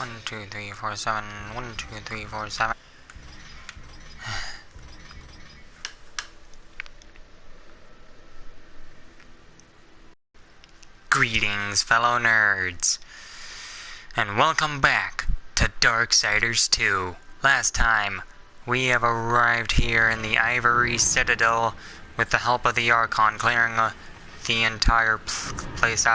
1, 2, 3, 4, 7. 1, 2, 3, 4, 7. Greetings, fellow nerds, and welcome back to Darksiders 2. Last time, we have arrived here in the Ivory Citadel with the help of the Archon, clearing the entire place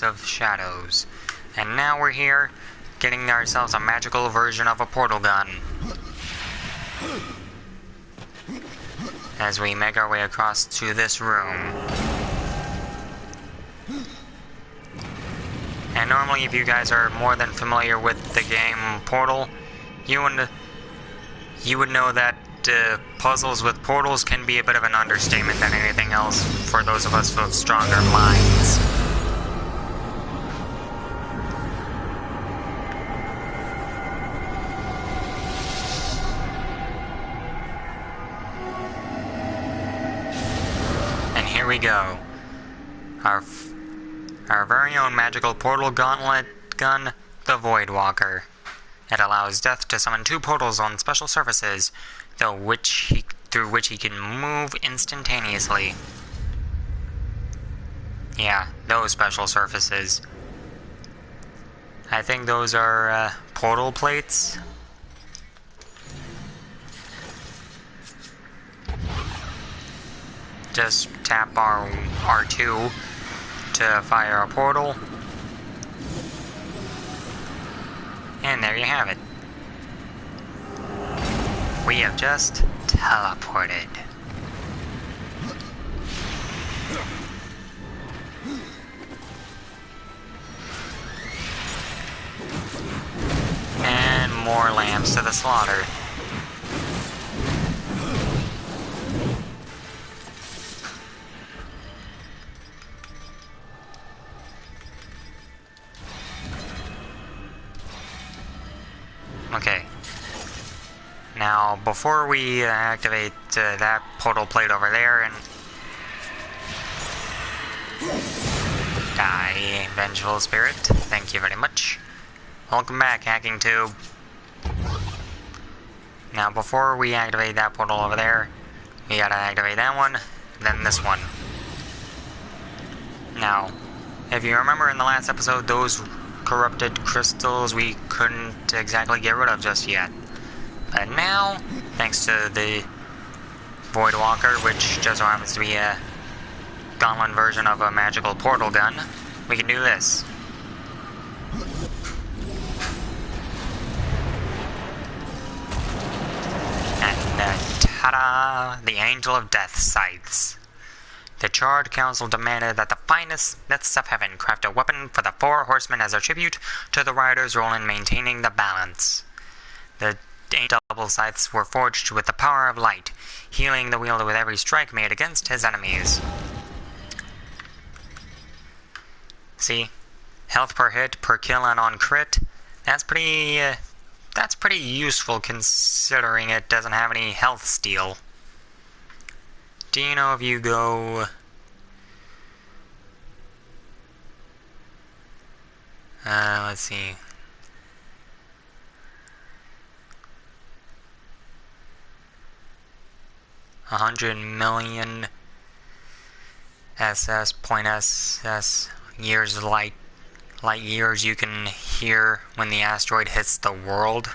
of shadows. And now we're here, getting ourselves a magical version of a portal gun. As we make our way across to this room. And normally, if you guys are more than familiar with the game Portal, you would know that puzzles with portals can be a bit of an understatement than anything else for those of us with stronger minds. And here we go. Our very own magical portal gauntlet gun, the Voidwalker. It allows Death to summon 2 portals on special surfaces, through which he can move instantaneously. Yeah, those special surfaces. I think those are portal plates. Just tap R2 to fire a portal. And there you have it. We have just teleported. And more lambs to the slaughter. Okay. Now, before we activate that portal plate over there and die, Vengeful Spirit, thank you very much. Welcome back, Hacking Tube. Now, before we activate that portal over there, we gotta activate that one, then this one. Now, if you remember in the last episode, those corrupted crystals we couldn't exactly get rid of just yet. But now, thanks to the Voidwalker, which just so happens to be a gauntlet version of a magical portal gun, we can do this. And ta-da! The Angel of Death Scythes. The Charred Council demanded that the finest smiths of heaven craft a weapon for the 4 horsemen as a tribute to the rider's role in maintaining the balance. The ancient double scythes were forged with the power of light, healing the wielder with every strike made against his enemies. See? Health per hit, per kill, and on crit. That's pretty useful considering it doesn't have any health steal. Do you know if you go... let's see. $100,000,000 SS years light years you can hear when the asteroid hits the world.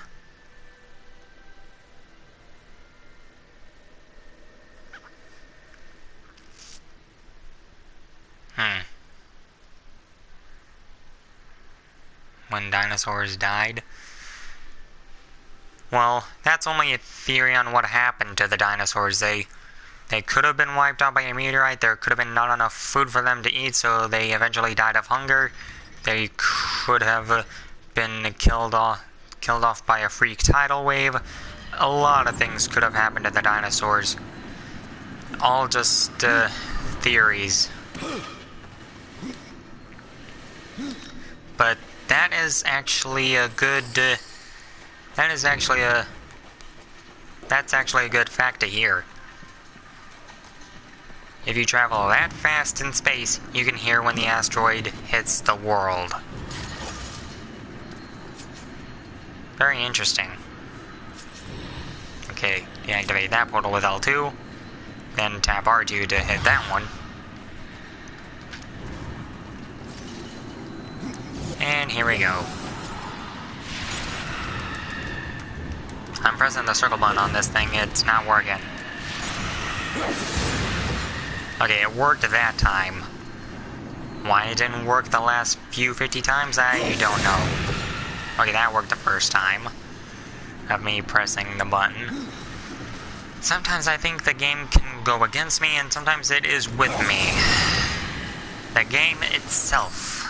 When dinosaurs died. Well, that's only a theory on what happened to the dinosaurs. They could have been wiped out by a meteorite. There could have been not enough food for them to eat, so they eventually died of hunger. They could have been killed off by a freak tidal wave. A lot of things could have happened to the dinosaurs. All just theories. But that is actually a good... that's actually a good fact to hear. If you travel that fast in space, you can hear when the asteroid hits the world. Very interesting. Okay, deactivate that portal with L2. Then tap R2 to hit that one. And here we go. I'm pressing the circle button on this thing, it's not working. Okay, it worked that time. Why it didn't work the last few 50 times, I don't know. Okay, that worked the first time of me pressing the button. Sometimes I think the game can go against me, and sometimes it is with me. The game itself.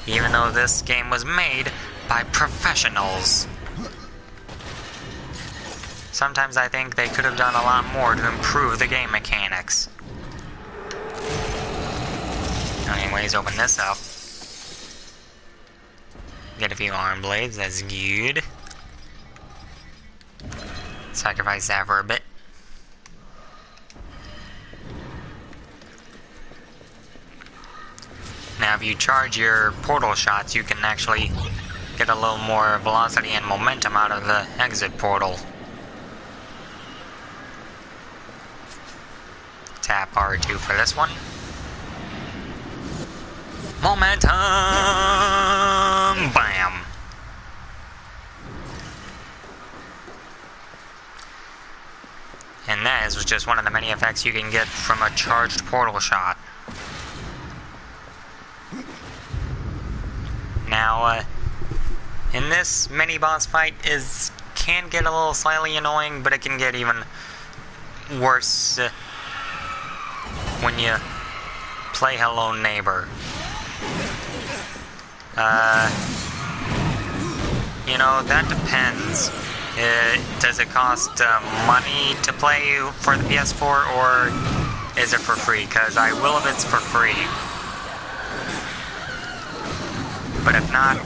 Even though this game was made by professionals. Sometimes I think they could have done a lot more to improve the game mechanics. Anyways, open this up. Get a few arm blades, that's good. Sacrifice that for a bit. Now if you charge your portal shots, you can actually get a little more velocity and momentum out of the exit portal. Tap R2 for this one. Momentum! Bam! And that is just one of the many effects you can get from a charged portal shot. Now, in this mini-boss fight can get a little slightly annoying, but it can get even worse when you play Hello Neighbor. You know, that depends. Does it cost money to play for the PS4, or is it for free? Because I will if it's for free. But if not...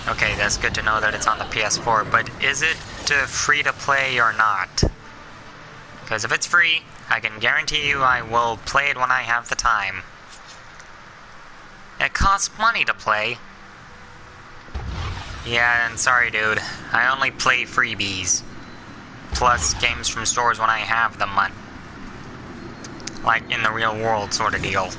Okay, that's good to know that it's on the PS4, but is it free to play or not? Because if it's free, I can guarantee you I will play it when I have the time. It costs money to play. Yeah, and sorry dude, I only play freebies. Plus games from stores when I have them. Like in the real world sort of deal.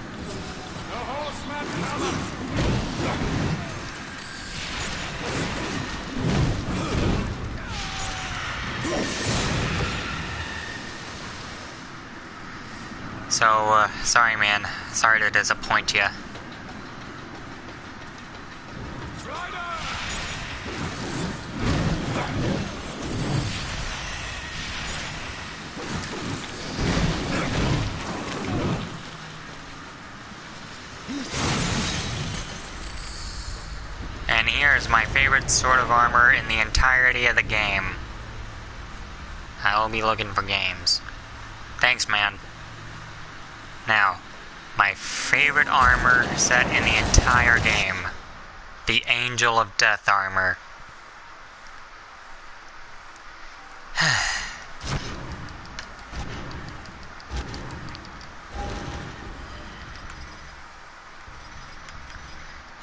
So, sorry man. Sorry to disappoint you. And here's my favorite sort of armor in the entirety of the game. I will be looking for games. Thanks, man. Now, my favorite armor set in the entire game. The Angel of Death armor.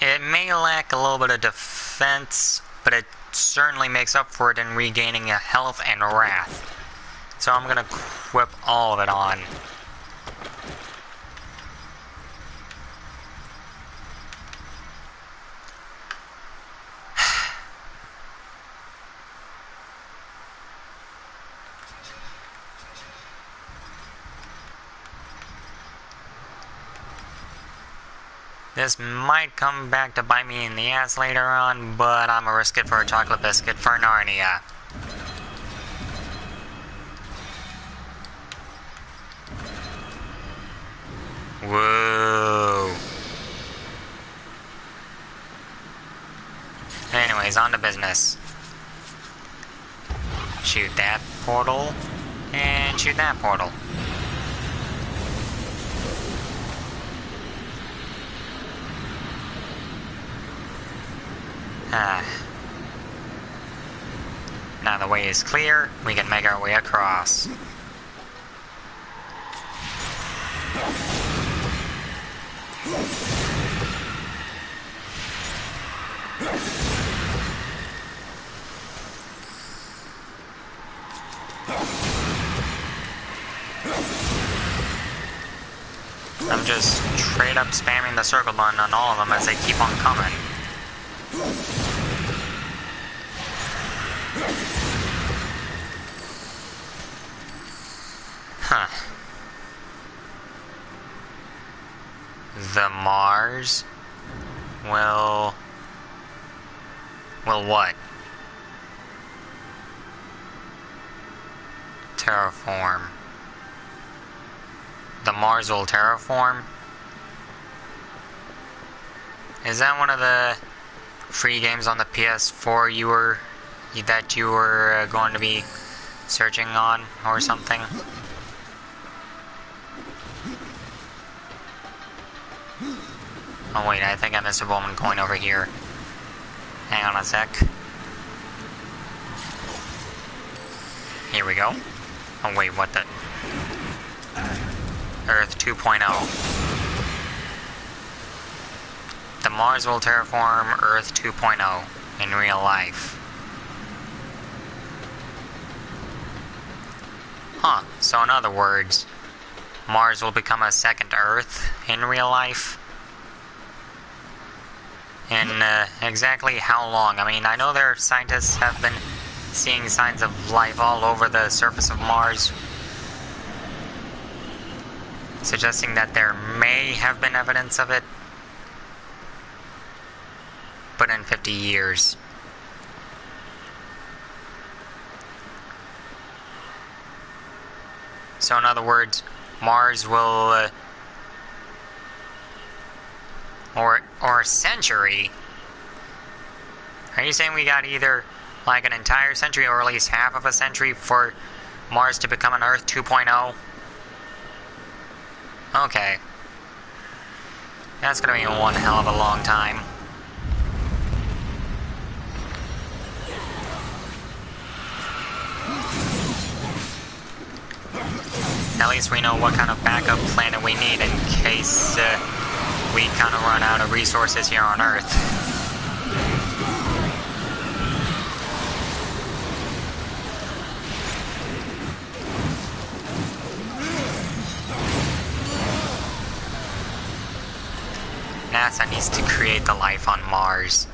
It may lack a little bit of defense, but it certainly makes up for it in regaining a health and wrath. So I'm gonna equip all of it on. This might come back to bite me in the ass later on, but I'm gonna risk it for a chocolate biscuit for Narnia. Whoa. Anyways, on to business. Shoot that portal, and shoot that portal. Now the way is clear, we can make our way across. I'm just straight up spamming the circle button on all of them as they keep on coming. Huh. The Mars will what? Terraform. The Mars will terraform? Is that one of the free games on the PS4 that you were going to be searching on or something? Oh wait, I think I missed a woman going over here. Hang on a sec. Here we go. Oh wait, what the... Earth 2.0. The Mars will terraform Earth 2.0 in real life. Huh, so in other words, Mars will become a second Earth in real life? In exactly how long? I mean, I know there are scientists have been seeing signs of life all over the surface of Mars, suggesting that there may have been evidence of it, but in 50 years. So in other words, Mars will, or a century? Are you saying we got either like an entire century or at least half of a century for Mars to become an Earth 2.0? Okay. That's gonna be one hell of a long time. At least we know what kind of backup planet we need in case we kind of run out of resources here on Earth. NASA needs to create the life on Mars.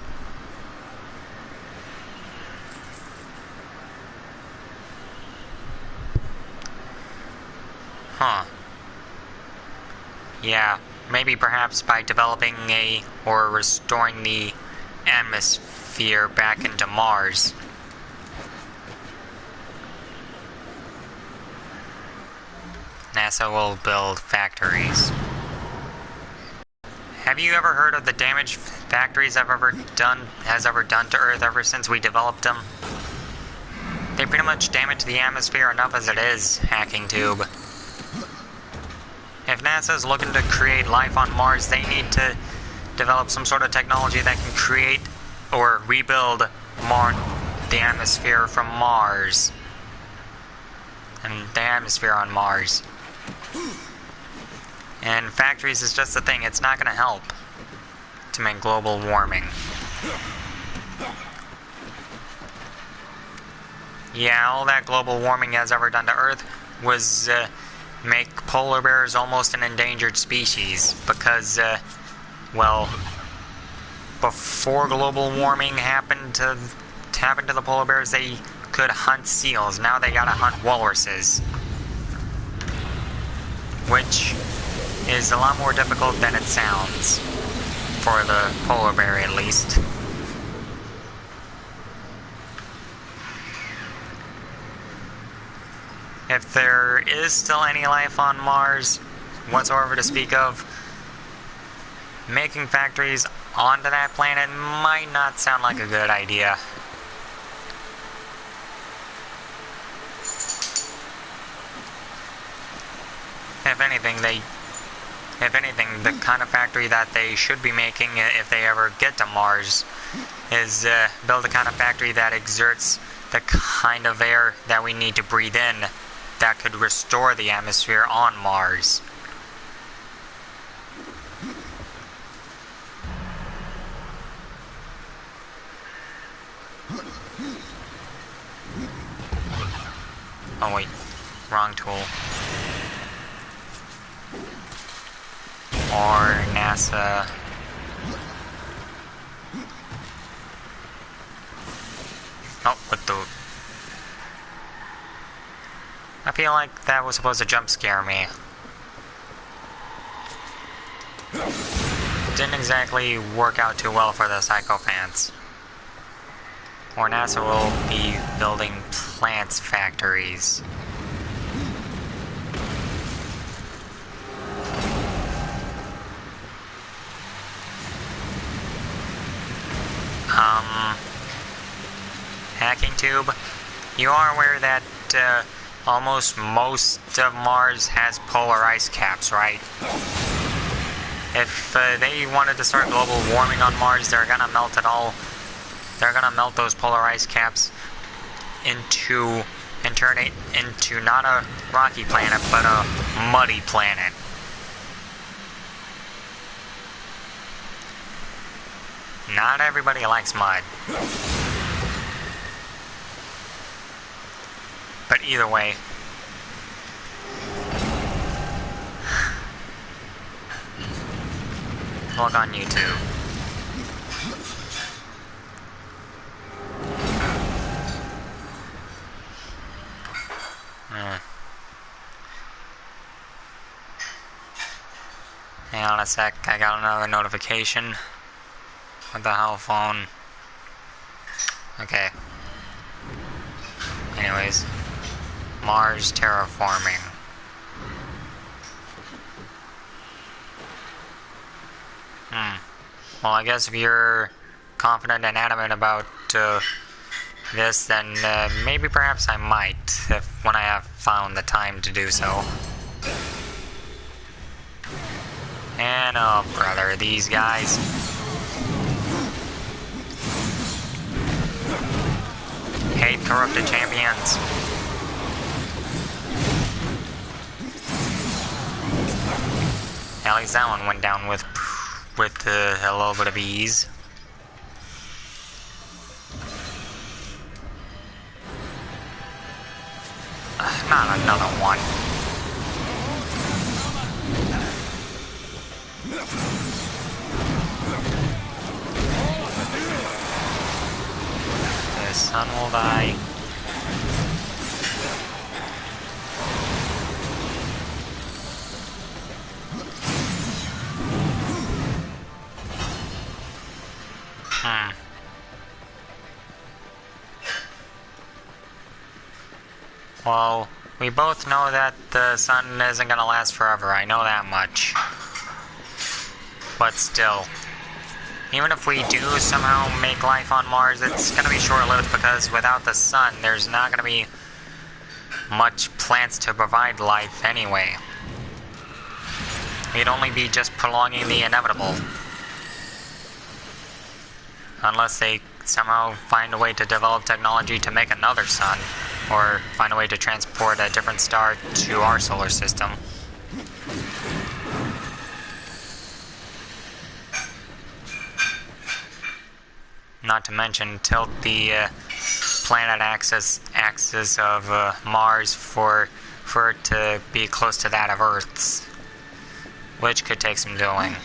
Huh. Yeah, maybe perhaps by developing or restoring the atmosphere back into Mars. NASA will build factories. Have you ever heard of the damage factories has ever done to Earth ever since we developed them? They pretty much damage the atmosphere enough as it is, Hacking Tube. If NASA's looking to create life on Mars, they need to develop some sort of technology that can create or rebuild the atmosphere from Mars. And the atmosphere on Mars. And factories is just the thing, it's not going to help to make global warming. Yeah, all that global warming has ever done to Earth was make polar bears almost an endangered species because, well, before global warming happened to the polar bears, they could hunt seals. Now they gotta hunt walruses, which is a lot more difficult than it sounds, for the polar bear at least. If there is still any life on Mars whatsoever to speak of, making factories onto that planet might not sound like a good idea. If anything, the kind of factory that they should be making if they ever get to Mars is build a kind of factory that exerts the kind of air that we need to breathe in that could restore the atmosphere on Mars. wrong tool. Or NASA. Oh, what the... I feel like that was supposed to jump scare me. Didn't exactly work out too well for the psychopaths. Or NASA will be building plants factories. Hacking tube, you are aware that almost most of Mars has polar ice caps, right? If they wanted to start global warming on Mars, they're gonna melt it all. They're gonna melt those polar ice caps into and turn it into not a rocky planet, but a muddy planet. Not everybody likes mud. But either way, look on YouTube. Hang on a sec, I got another notification. What the hell, phone? Okay. Anyways. Mars terraforming. Well, I guess if you're confident and adamant about this, then maybe perhaps I might, when I have found the time to do so. And oh brother, these guys. Hate corrupted champions. At least that one went down with a little bit of ease. Not another one. The sun will die. Well, we both know that the sun isn't gonna last forever, I know that much. But still, even if we do somehow make life on Mars, it's gonna be short-lived because without the sun, there's not gonna be much plants to provide life anyway. It'd only be just prolonging the inevitable. Unless they somehow find a way to develop technology to make another sun, or find a way to transport a different star to our solar system. Not to mention tilt the planet axis of Mars for it to be close to that of Earth's, which could take some doing.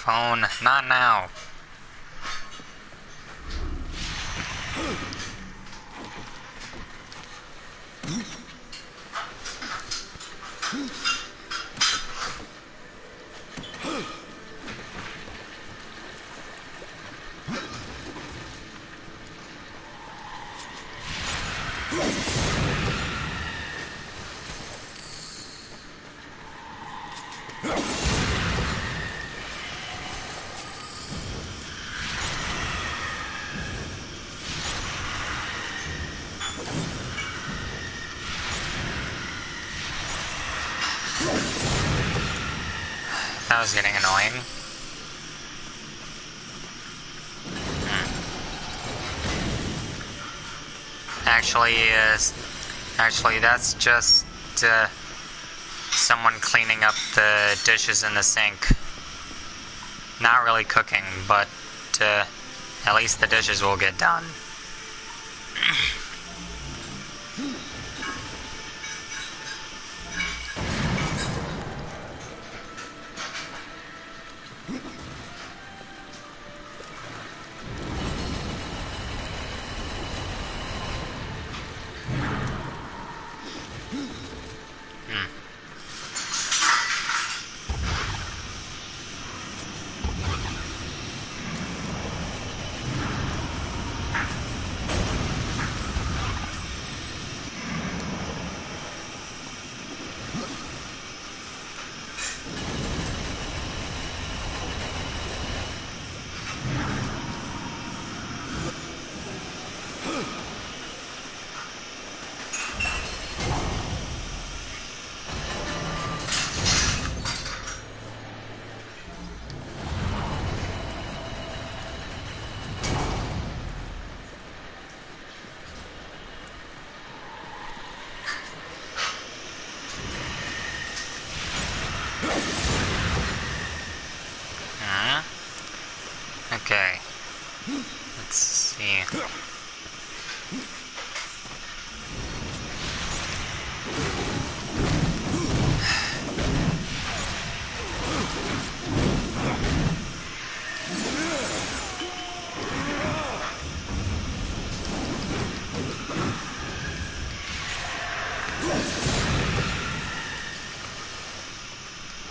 Phone, not now. was getting annoying. Actually, that's just someone cleaning up the dishes in the sink. Not really cooking, but at least the dishes will get done. Okay. Let's see.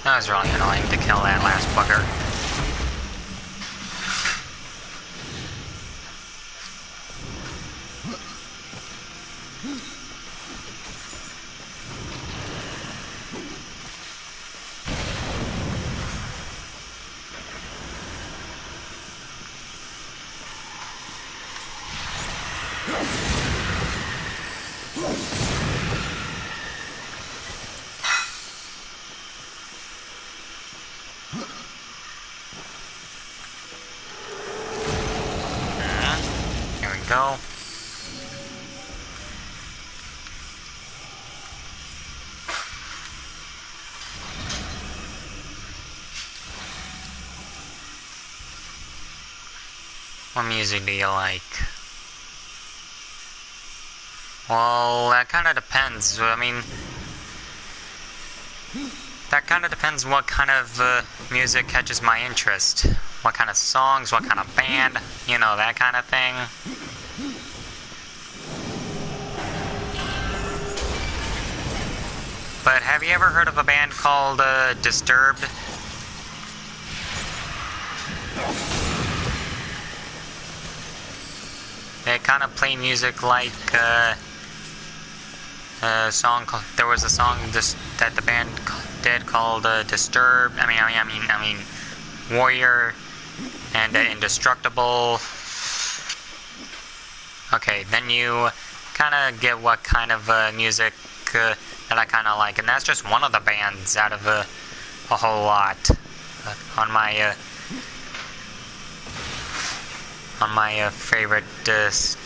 That was really annoying to kill that last bugger. Here we go. What music do you like? Well, that kind of depends. I mean, that kind of depends what kind of music catches my interest. What kind of songs, what kind of band, you know, that kind of thing. But have you ever heard of a band called Disturbed? They kind of play music like a song. There was a song that the band did called "Disturbed." I mean, Warrior and Indestructible. Okay, then you kind of get what kind of music that I kind of like, and that's just one of the bands out of a whole lot on my favorite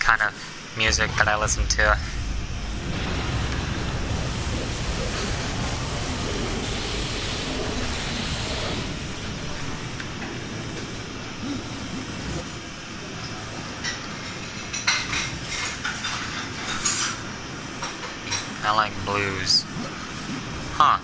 kind of music that I listen to. I like blues. Huh.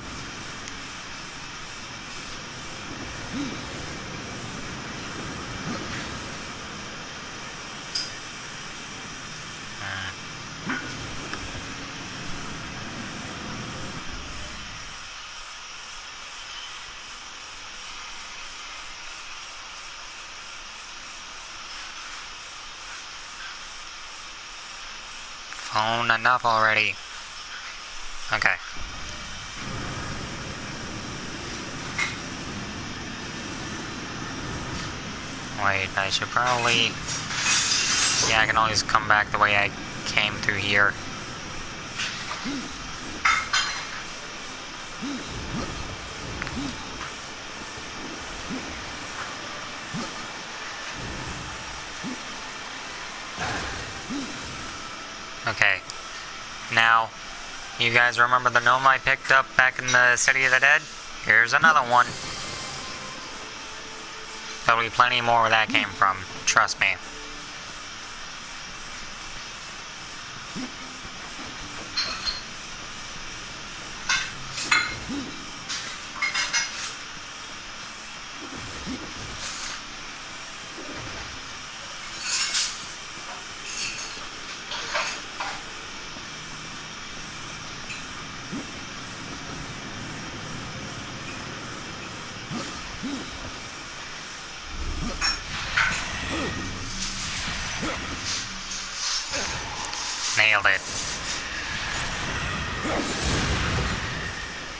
Phone enough already. Okay. Wait, I should probably... Yeah, I can always come back the way I came through here. Okay. Now, you guys remember the gnome I picked up back in the City of the Dead? Here's another one. There'll be plenty more where that came from. Trust me. Nailed it.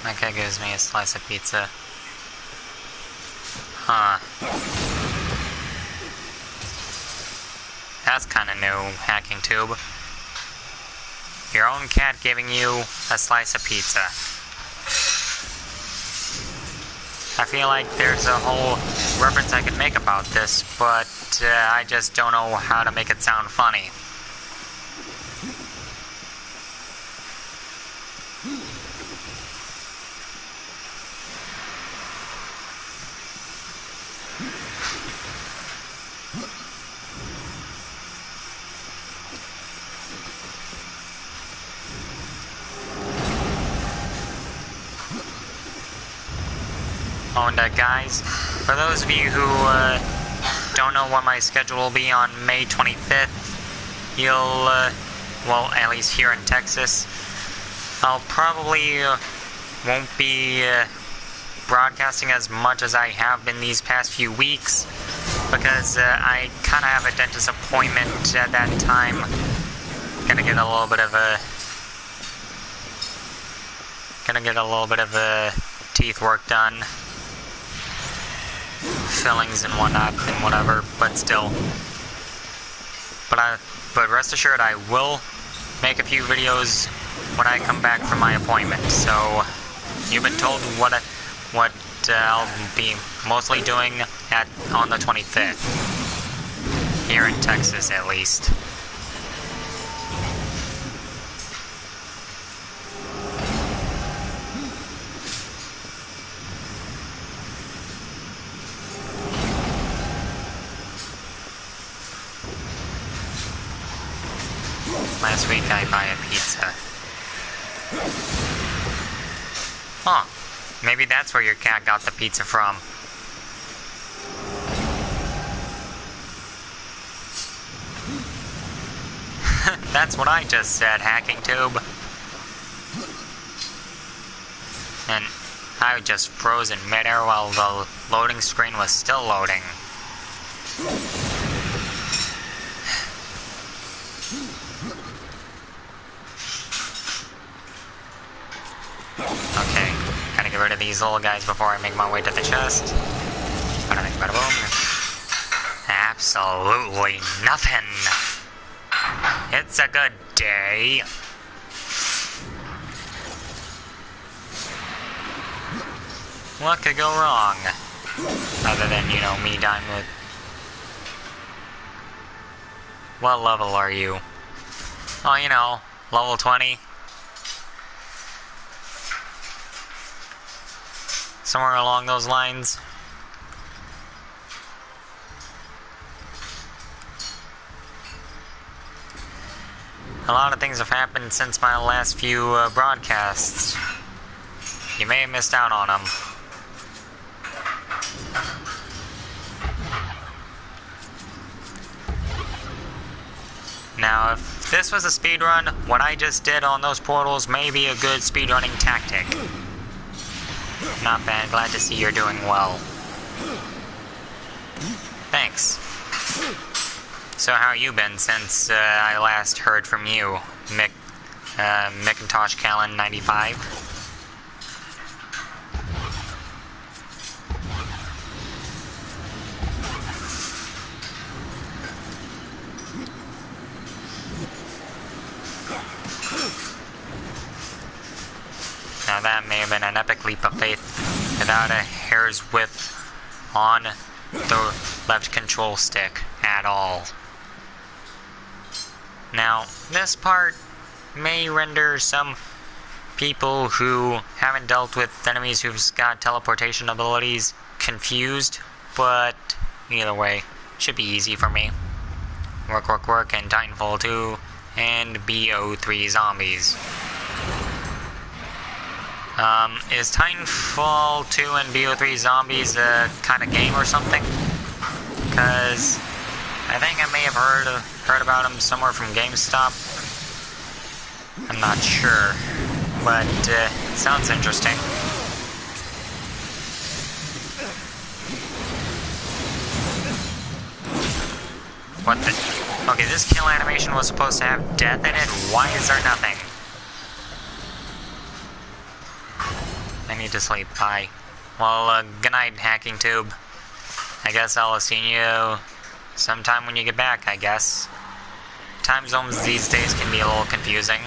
Okay, gives me a slice of pizza. Huh. That's kinda new, Hacking Tube. Your own cat giving you a slice of pizza. I feel like there's a whole reference I could make about this, but I just don't know how to make it sound funny. Oh, and guys, for those of you who don't know what my schedule will be on May 25th, you'll, well, at least here in Texas, I'll probably won't be broadcasting as much as I have been these past few weeks, because I kind of have a dentist appointment at that time. Gonna get a little bit of a teeth work done. Fillings and whatnot and whatever, but still. But rest assured, I will make a few videos when I come back from my appointment. So you've been told what I'll be mostly doing on the 25th here in Texas, at least. Last week I buy a pizza. Huh. Maybe that's where your cat got the pizza from. That's what I just said, Hacking Tube. And I just froze in midair while the loading screen was still loading. Okay, gotta get rid of these little guys before I make my way to the chest. Bada bing, bada boom. Absolutely nothing. It's a good day. What could go wrong? Other than, you know, me dying with... What level are you? Oh, you know, level 20. Somewhere along those lines. A lot of things have happened since my last few broadcasts. You may have missed out on them. Now, if this was a speedrun, what I just did on those portals may be a good speedrunning tactic. Not bad, glad to see you're doing well. Thanks. So how you been since I last heard from you, Macintosh Callan 95? Now that may have been an epic leap of faith without a hair's width on the left control stick at all. Now, this part may render some people who haven't dealt with enemies who've got teleportation abilities confused, but either way, should be easy for me. Work, work, work, and Titanfall 2, and BO3 zombies. Is Titanfall 2 and BO3 zombies a kind of game or something? Because I think I may have heard about them somewhere from GameStop. I'm not sure, but sounds interesting. What the? Okay, this kill animation was supposed to have death in it. Why is there nothing? I need to sleep. Bye. Well, good night, Hacking Tube. I guess I'll see you sometime when you get back, I guess. Time zones these days can be a little confusing.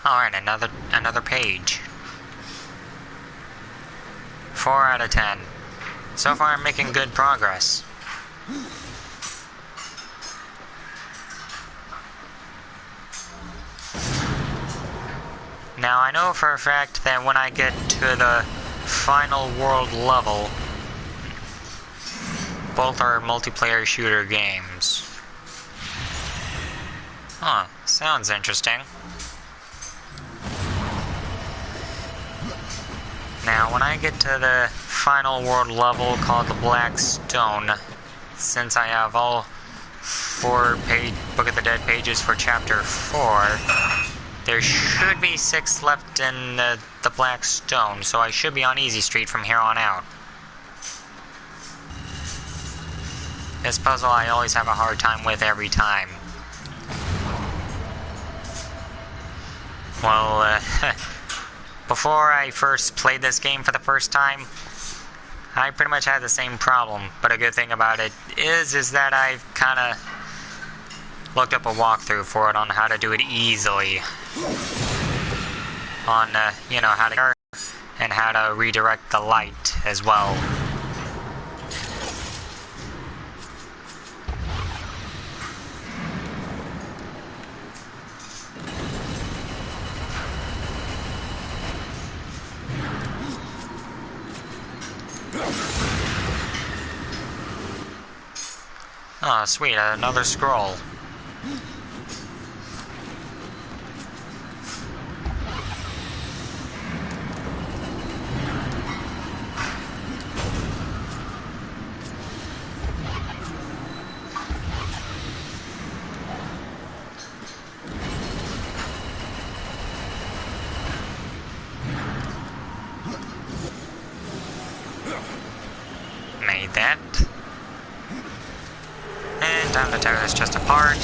Alright, another page. 4 out of 10. So far I'm making good progress. Now I know for a fact that when I get to the final world level, both are multiplayer shooter games. Huh, sounds interesting. Now, when I get to the final world level called the Black Stone, since I have all 4 Book of the Dead pages for Chapter 4, there should be 6 left in the Black Stone, so I should be on Easy Street from here on out. This puzzle I always have a hard time with every time. Well, before I first played this game for the first time, I pretty much had the same problem, but a good thing about it is that I've kind of looked up a walkthrough for it on how to do it easily. On, you know, how to and how to redirect the light as well. Oh, sweet, another scroll. Made that. And time to tear this chest apart.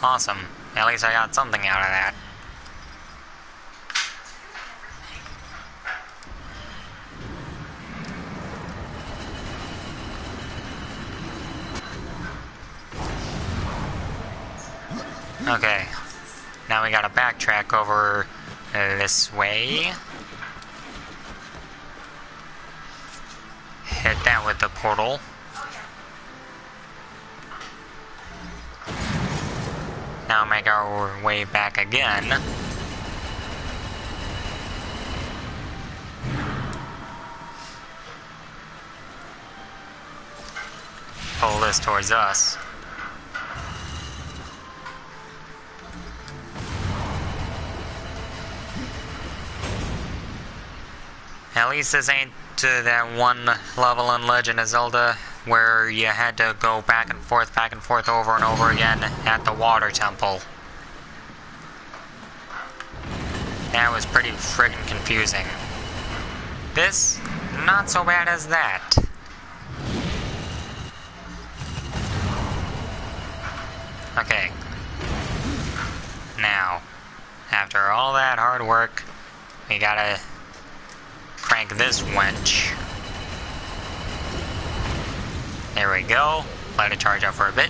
Awesome. At least I got something out of that. Okay. Now we gotta backtrack over this way. Hit that with the portal. Now make our way back again. Pull this towards us. At least this ain't that one level in Legend of Zelda where you had to go back and forth over and over again at the water temple. That was pretty friggin' confusing. This, not so bad as that. Okay. Now, after all that hard work, we gotta crank this winch. There we go. let it charge up for a bit,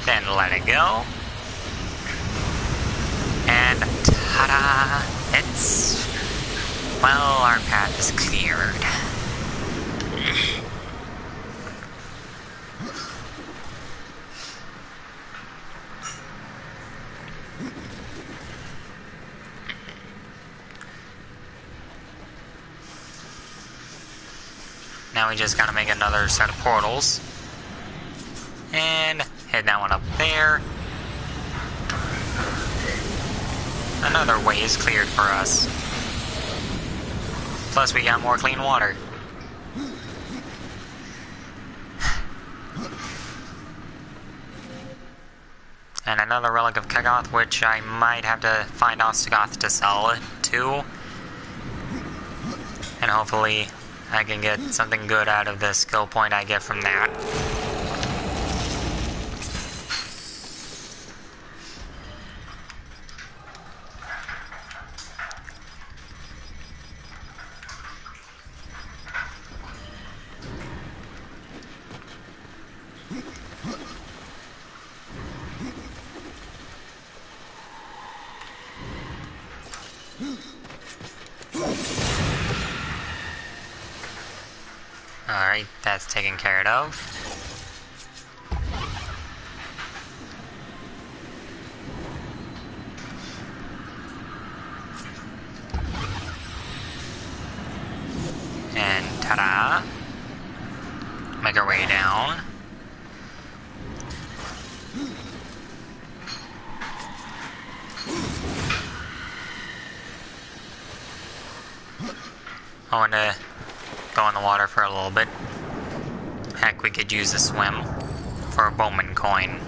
then let it go, and ta-da! Well, our path is cleared. Now we just gotta make another set of portals. And hit that one up there. Another way is cleared for us. Plus we got more clean water. And another relic of Kagoth, which I might have to find Ostagoth to sell to. And hopefully I can get something good out of the skill point I get from that. Alright, that's taken care of. And ta-da! Make our way down. I want to go in the water for a little bit. Heck, we could use a swim for a Bowman coin.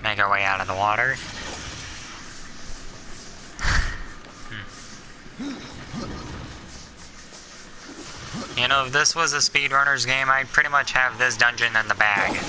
Make our way out of the water. You know, if this was a speedrunner's game, I'd pretty much have this dungeon in the bag.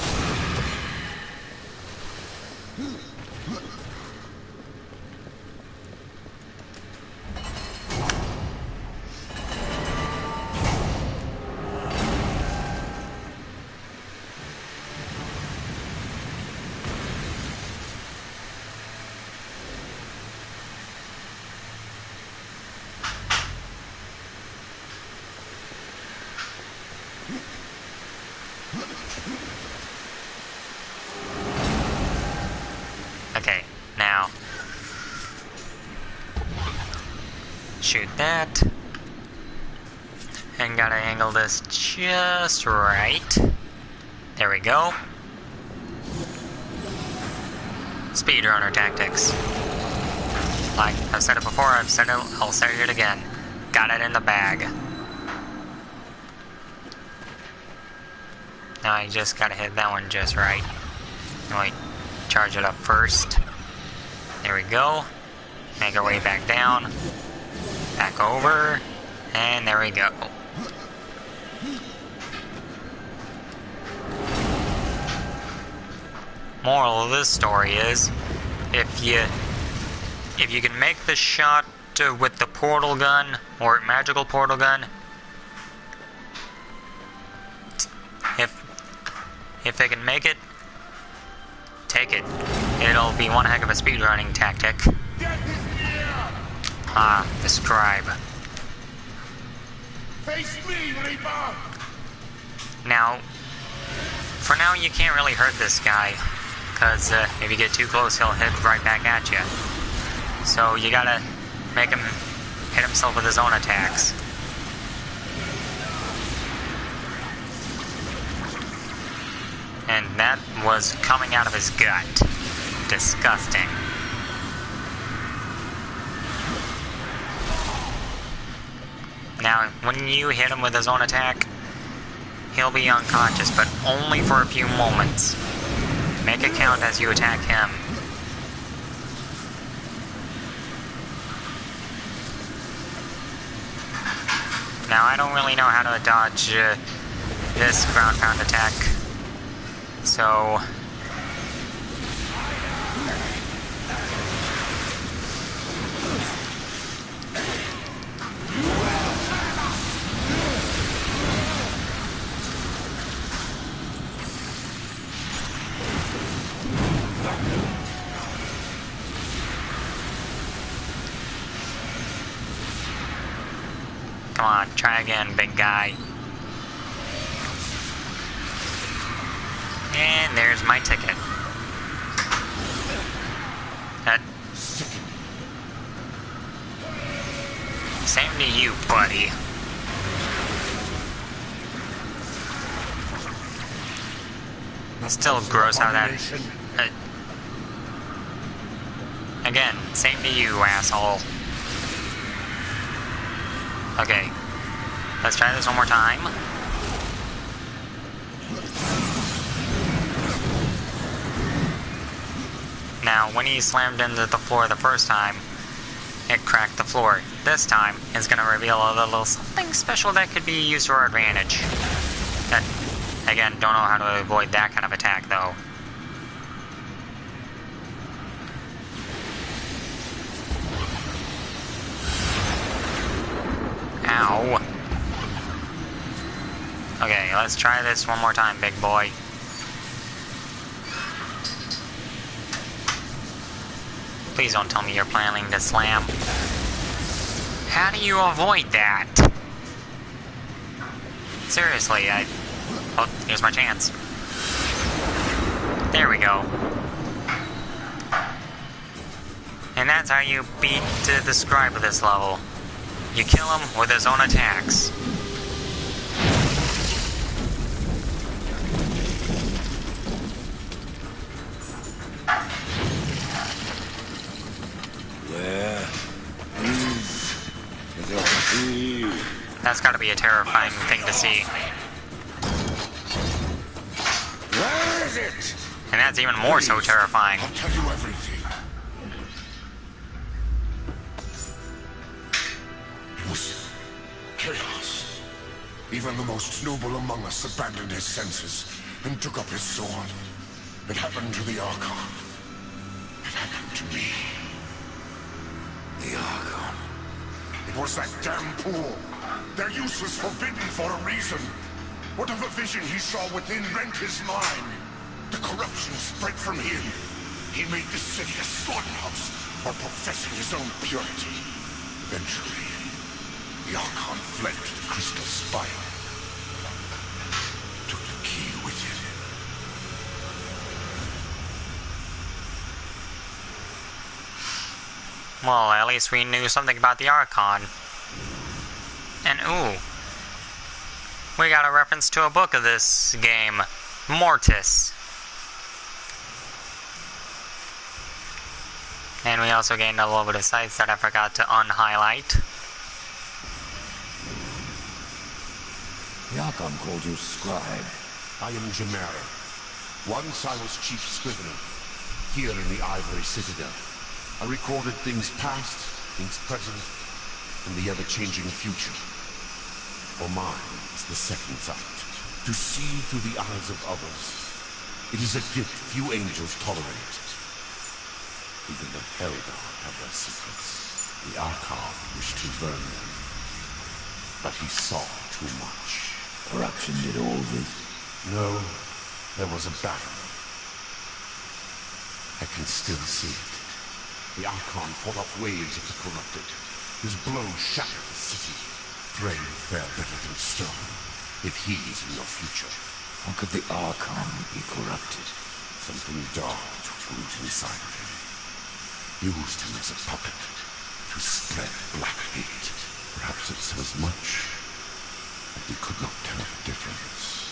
Okay, now shoot that, and gotta angle this just right. There we go. Speedrunner tactics. Like I've said it before, I'll say it again. Got it in the bag. Now I just gotta hit that one just right. Wait. Charge it up first. There we go. Make our way back down. Back over. And there we go. Moral of this story is, if you can make the shot with the portal gun or magical portal gun, if they can make it, take it. It'll be one heck of a speedrunning tactic. Ah, the scribe. Face me, Reaper! Now, for now you can't really hurt this guy, because if you get too close he'll hit right back at you. So you gotta make him hit himself with his own attacks. And that was coming out of his gut. Disgusting. Now, when you hit him with his own attack, he'll be unconscious, but only for a few moments. Make it count as you attack him. Now, I don't really know how to dodge this ground pound attack. So, Come on, try again, big guy. And there's my ticket. Same to you, buddy. It's still gross how that... again, same to you, asshole. Okay. Let's try this one more time. Now, when he slammed into the floor the first time, it cracked the floor. This time, it's going to reveal a little something special that could be used to our advantage. Again, don't know how to avoid that kind of attack, though. Ow. Okay, let's try this one more time, big boy. Please don't tell me you're planning to slam. How do you avoid that? Seriously, oh, here's my chance. There we go. And that's how you beat to describe this level. You kill him with his own attacks. That's gotta be a terrifying thing to see. Where is it? And that's even more so terrifying. I'll tell you everything. It was chaos. Even the most noble among us abandoned his senses and took up his sword. It happened to the Archon. It happened to me. The Archon. It was that damn pool. Their use was forbidden for a reason. Whatever vision he saw within rent his mind. The corruption spread from him. He made the city a slaughterhouse while professing his own purity. Eventually, the Archon fled to the Crystal Spire. Took the key with it. Well, at least we knew something about the Archon. And ooh, we got a reference to a book of this game, Mortis. And we also gained a little bit of sites that I forgot to unhighlight. The Archon called you scribe. I am Jamera. Once I was chief scrivener, here in the Ivory Citadel. I recorded things past, things present, and the ever-changing future. For mine is the second sight, to see through the eyes of others. It is a gift few angels tolerate. Even the Helga have their secrets. The Archon wished to burn them, but he saw too much. Corruption did all this. No, there was a battle. I can still see it. The Archon fought off waves of the corrupted. His blows shattered the city. Flame fare better than stone, if he is in your future. How could the Archon be corrupted? Something dark took root inside of him. Used him as a puppet to spread black hate. Perhaps it's as much that we could not tell the difference.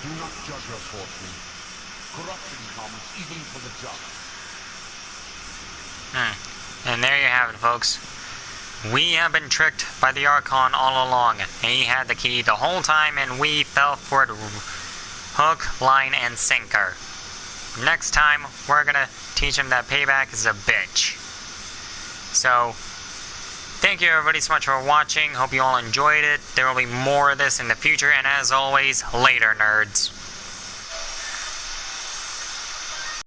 Do not judge your fortune. Corruption comes even for the just. And there you have it, folks. We have been tricked by the Archon all along. He had the key the whole time, and we fell for it hook, line, and sinker. Next time, we're gonna teach him that payback is a bitch. So, thank you everybody so much for watching. Hope you all enjoyed it. There will be more of this in the future, and as always, later, nerds.